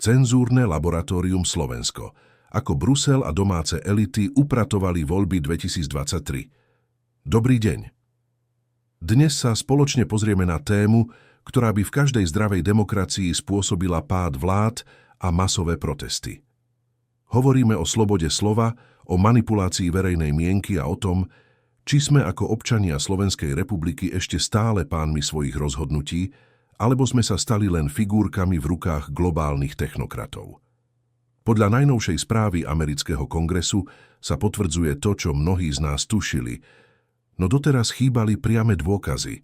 Cenzúrne laboratórium Slovensko. Ako Brusel a domáce elity upratovali voľby 2023. Dobrý deň. Dnes sa spoločne pozrieme na tému, ktorá by v každej zdravej demokracii spôsobila pád vlád a masové protesty. Hovoríme o slobode slova, o manipulácii verejnej mienky a o tom, či sme ako občania Slovenskej republiky ešte stále pánmi svojich rozhodnutí, alebo sme sa stali len figúrkami v rukách globálnych technokratov. Podľa najnovšej správy amerického kongresu sa potvrdzuje to, čo mnohí z nás tušili, no doteraz chýbali priame dôkazy.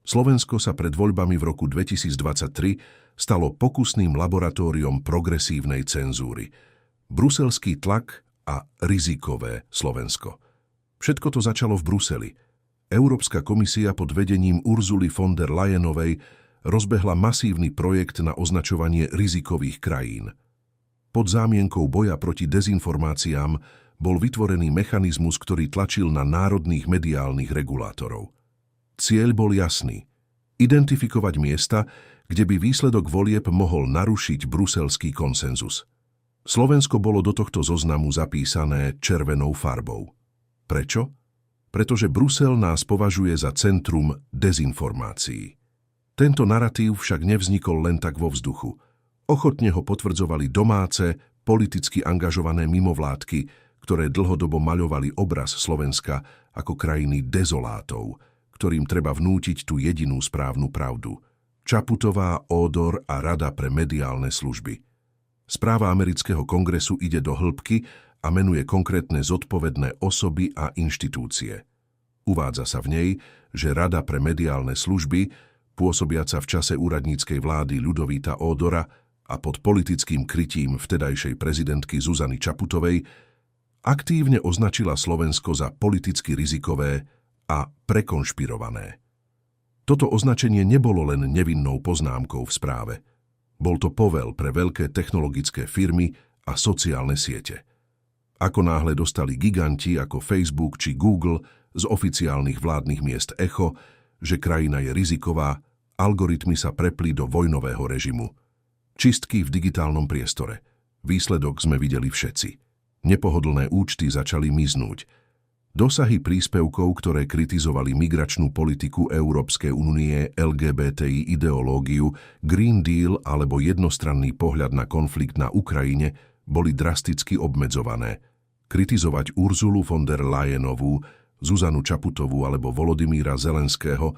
Slovensko sa pred voľbami v roku 2023 stalo pokusným laboratóriom progresívnej cenzúry. Bruselský tlak a rizikové Slovensko. Všetko to začalo v Bruseli. Európska komisia pod vedením Ursuly von der Leyenovej rozbehla masívny projekt na označovanie rizikových krajín. Pod zámienkou boja proti dezinformáciám bol vytvorený mechanizmus, ktorý tlačil na národných mediálnych regulátorov. Cieľ bol jasný. Identifikovať miesta, kde by výsledok volieb mohol narušiť bruselský konsenzus. Slovensko bolo do tohto zoznamu zapísané červenou farbou. Prečo? Pretože Brusel nás považuje za centrum dezinformácií. Tento naratív však nevznikol len tak vo vzduchu. Ochotne ho potvrdzovali domáce, politicky angažované mimovládky, ktoré dlhodobo maľovali obraz Slovenska ako krajiny dezolátov, ktorým treba vnútiť tú jedinú správnu pravdu. Čaputová, Ódor a Rada pre mediálne služby. Správa amerického kongresu ide do hĺbky a menuje konkrétne zodpovedné osoby a inštitúcie. Uvádza sa v nej, že Rada pre mediálne služby, pôsobiaca v čase úradníckej vlády Ľudovíta Ódora a pod politickým krytím vtedajšej prezidentky Zuzany Čaputovej, aktívne označila Slovensko za politicky rizikové a prekonšpirované. Toto označenie nebolo len nevinnou poznámkou v správe. Bol to povel pre veľké technologické firmy a sociálne siete. Ako náhle dostali giganti ako Facebook či Google z oficiálnych vládnych miest echo, že krajina je riziková, algoritmy sa prepli do vojnového režimu. Čistky v digitálnom priestore. Výsledok sme videli všetci. Nepohodlné účty začali miznúť. Dosahy príspevkov, ktoré kritizovali migračnú politiku Európskej únie, LGBTI ideológiu, Green Deal alebo jednostranný pohľad na konflikt na Ukrajine, boli drasticky obmedzované. Kritizovať Ursulu von der Leyenovú, Zuzanu Čaputovú alebo Volodymyra Zelenského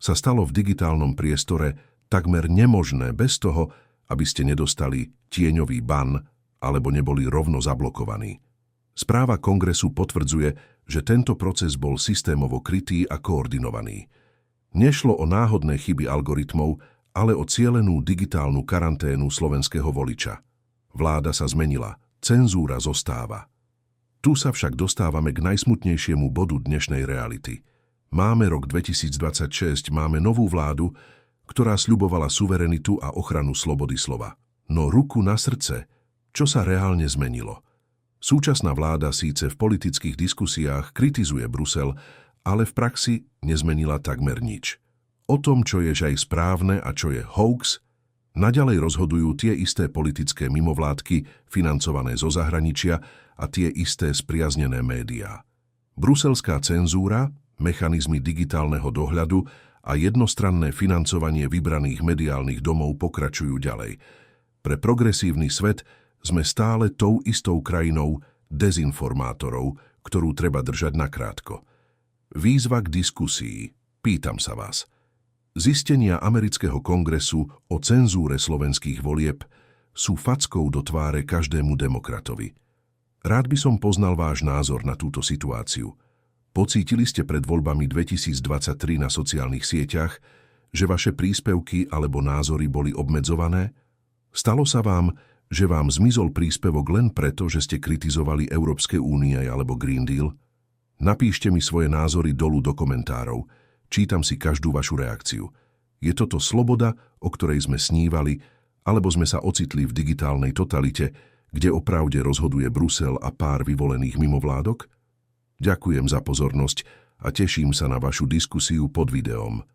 sa stalo v digitálnom priestore takmer nemožné bez toho, aby ste nedostali tieňový ban alebo neboli rovno zablokovaní. Správa kongresu potvrdzuje, že tento proces bol systémovo krytý a koordinovaný. Nešlo o náhodné chyby algoritmov, ale o cielenú digitálnu karanténu slovenského voliča. Vláda sa zmenila, cenzúra zostáva. Tu sa však dostávame k najsmutnejšiemu bodu dnešnej reality. Máme rok 2026, máme novú vládu, ktorá sľubovala suverenitu a ochranu slobody slova. No ruku na srdce, čo sa reálne zmenilo? Súčasná vláda síce v politických diskusiách kritizuje Brusel, ale v praxi nezmenila takmer nič. O tom, čo je aj správne a čo je hoax, naďalej rozhodujú tie isté politické mimovládky financované zo zahraničia a tie isté spriaznené médiá. Bruselská cenzúra, mechanizmy digitálneho dohľadu a jednostranné financovanie vybraných mediálnych domov pokračujú ďalej. Pre progresívny svet sme stále tou istou krajinou dezinformátorov, ktorú treba držať nakrátko. Výzva k diskusii. Pýtam sa vás. Zistenia amerického kongresu o cenzúre slovenských volieb sú fackou do tváre každému demokratovi. Rád by som poznal váš názor na túto situáciu. Pocítili ste pred voľbami 2023 na sociálnych sieťach, že vaše príspevky alebo názory boli obmedzované? Stalo sa vám, že vám zmizol príspevok len preto, že ste kritizovali Európske únie alebo Green Deal? Napíšte mi svoje názory dolu do komentárov. Čítam si každú vašu reakciu. Je toto sloboda, o ktorej sme snívali, alebo sme sa ocitli v digitálnej totalite, kde o pravde rozhoduje Brusel a pár vyvolených mimovládok? Ďakujem za pozornosť a teším sa na vašu diskusiu pod videom.